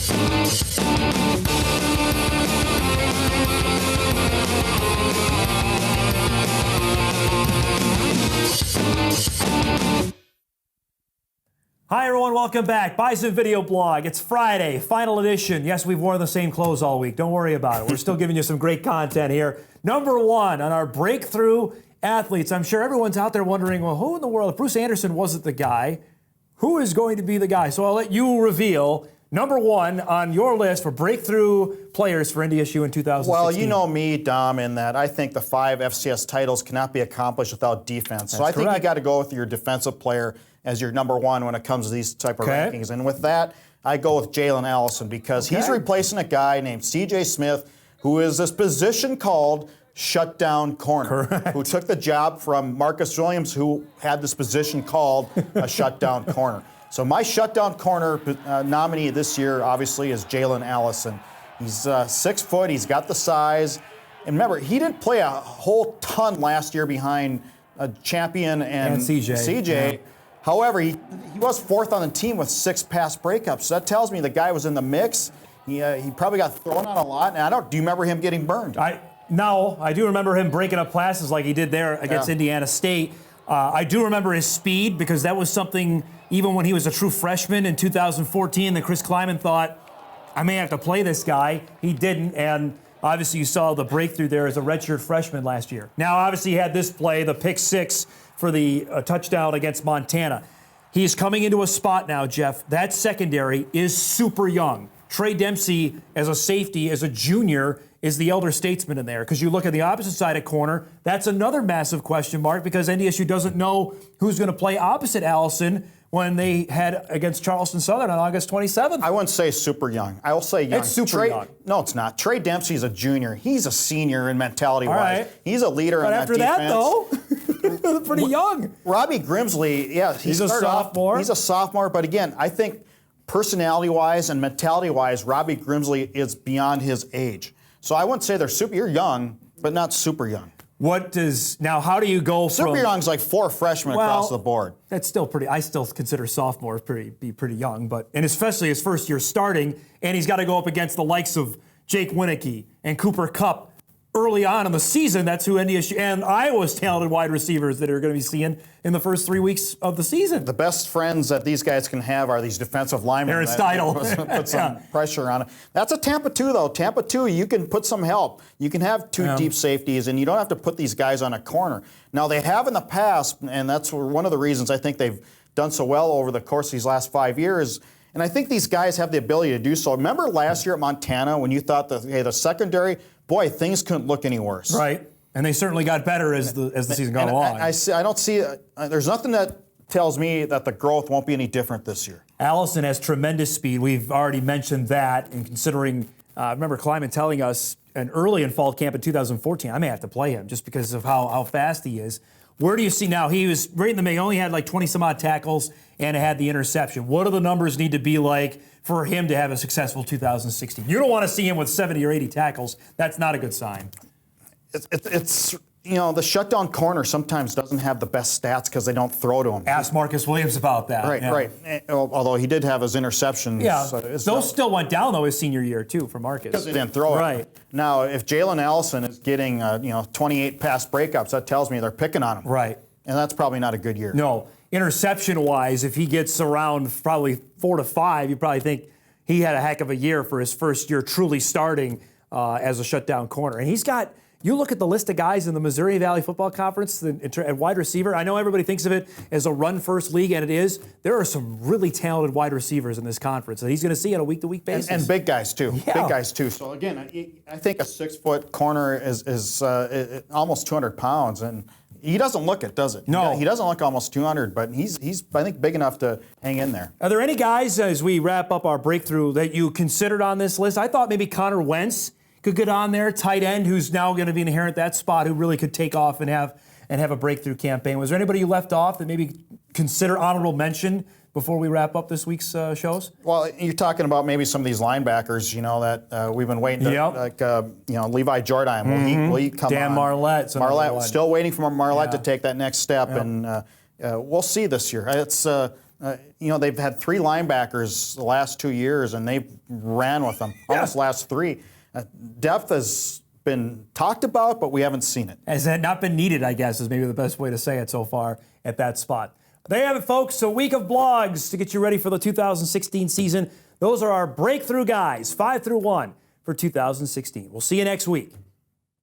Hi everyone, welcome back. Bison Video Blog. It's Friday, final edition. Yes, we've worn the same clothes all week. Don't worry about it. We're still giving you some great content here. Number one on our breakthrough athletes. I'm sure everyone's out there wondering, well, who in the world, if Bruce Anderson wasn't the guy, who is going to be the guy? So I'll let you reveal number one on your list for breakthrough players for NDSU in 2016. Well, you know me, Dom, in that I think the 5 FCS titles cannot be accomplished without defense. So I think you got to go with your defensive player as your number one when it comes to these type of rankings. And with that, I go with JalenAllison because he's replacing a guy named C.J. Smith, who is this position called shutdown corner, who took the job from Marcus Williams, who had this position called a shutdown corner. So my shutdown corner nominee this year, obviously, is JalenAllison. He's 6 foot. He's got the size. And remember, he didn't play a whole ton last year behind a champion and CJ. Yeah. However, he was 4th on the team with 6 pass breakups. So that tells me the guy was in the mix. He probably got thrown on a lot. And do you remember him getting burned? No, I do remember him breaking up passes like he did there against Indiana State. I do remember his speed because that was something, even when he was a true freshman in 2014, that Chris Kleiman thought, I may have to play this guy. He didn't, and obviously you saw the breakthrough there as a redshirt freshman last year. Now, obviously he had this play, the pick 6 for the touchdown against Montana. He's coming into a spot now, Jeff. That secondary is super young. Trey Dempsey, as a safety, as a junior, is the elder statesman in there. Because you look at the opposite side of corner, that's another massive question mark because NDSU doesn't know who's going to play opposite Allison when they had against Charleston Southern on August 27th. I wouldn't say super young. I will say young. It's super young. No, it's not. Trey Dempsey's a junior. He's a senior in mentality-wise. Right. He's a leader in that defense. But after that, though, pretty young. Robbie Grimsley, he's a sophomore. He's a sophomore, but again, I think personality-wise and mentality-wise, Robbie Grimsley is beyond his age. So I wouldn't say they're super. You're young, but not super young. How do you go from... Super young's like 4 freshmen across the board. That's still pretty... I still consider sophomore be pretty young, and especially his first year starting, and he's got to go up against the likes of Jake Winicky and Cooper Kupp early on in the season. That's who NDSU and Iowa's talented wide receivers that are going to be seeing in the first 3 weeks of the season. The best friends that these guys can have are these defensive linemen. Aaron Steidel. Put some pressure on it. That's a Tampa 2, though. Tampa 2, you can put some help. You can have 2 deep safeties, and you don't have to put these guys on a corner. Now, they have in the past, and that's one of the reasons I think they've done so well over the course of these last 5 years, and I think these guys have the ability to do so. Remember last year at Montana when you thought that, hey, the secondary, boy, things couldn't look any worse. Right. And they certainly got better as the season got along. I don't see, there's nothing that tells me that the growth won't be any different this year. Allison has tremendous speed. We've already mentioned that. And considering, I remember Kleiman telling us early in fall camp in 2014, I may have to play him just because of how fast he is. Where do you see now? He was right in the middle. He only had like 20-some-odd tackles and had the interception. What do the numbers need to be like for him to have a successful 2016? You don't want to see him with 70 or 80 tackles. That's not a good sign. It's the shutdown corner sometimes doesn't have the best stats because they don't throw to him. Ask Marcus Williams about that. Right. Although he did have his interceptions. Yeah, those still went down, though, his senior year, too, for Marcus. Because he didn't throw it. Right. Now, if JalenAllison is getting 28 pass breakups, that tells me they're picking on him. Right. And that's probably not a good year. No. Interception-wise, if he gets around probably 4 to 5, you probably think he had a heck of a year for his first year truly starting as a shutdown corner. And he's got... You look at the list of guys in the Missouri Valley Football Conference at wide receiver. I know everybody thinks of it as a run-first league, and it is. There are some really talented wide receivers in this conference that he's going to see on a week-to-week basis. And big guys, too. Yeah. Big guys, too. So, again, I think a 6-foot corner is almost 200 pounds, and he doesn't look it, does it? No. He doesn't look almost 200, but he's I think, big enough to hang in there. Are there any guys, as we wrap up our breakthrough, that you considered on this list? I thought maybe Connor Wentz could get on there, tight end, who's now going to be inherent that spot, who really could take off and have a breakthrough campaign. Was there anybody you left off that maybe consider honorable mention before we wrap up this week's shows? Well, you're talking about maybe some of these linebackers, that we've been waiting to, like Levi Jordan. Will he come Dan on? Marlette. Still waiting for Marlette to take that next step, and we'll see this year. they've had 3 linebackers the last 2 years, and they've ran with them almost last 3. Depth has been talked about, but we haven't seen it. Has that not been needed, I guess, is maybe the best way to say it so far at that spot. There you have it, folks. A week of blogs to get you ready for the 2016 season. Those are our breakthrough guys, 5 through 1 for 2016. We'll see you next week.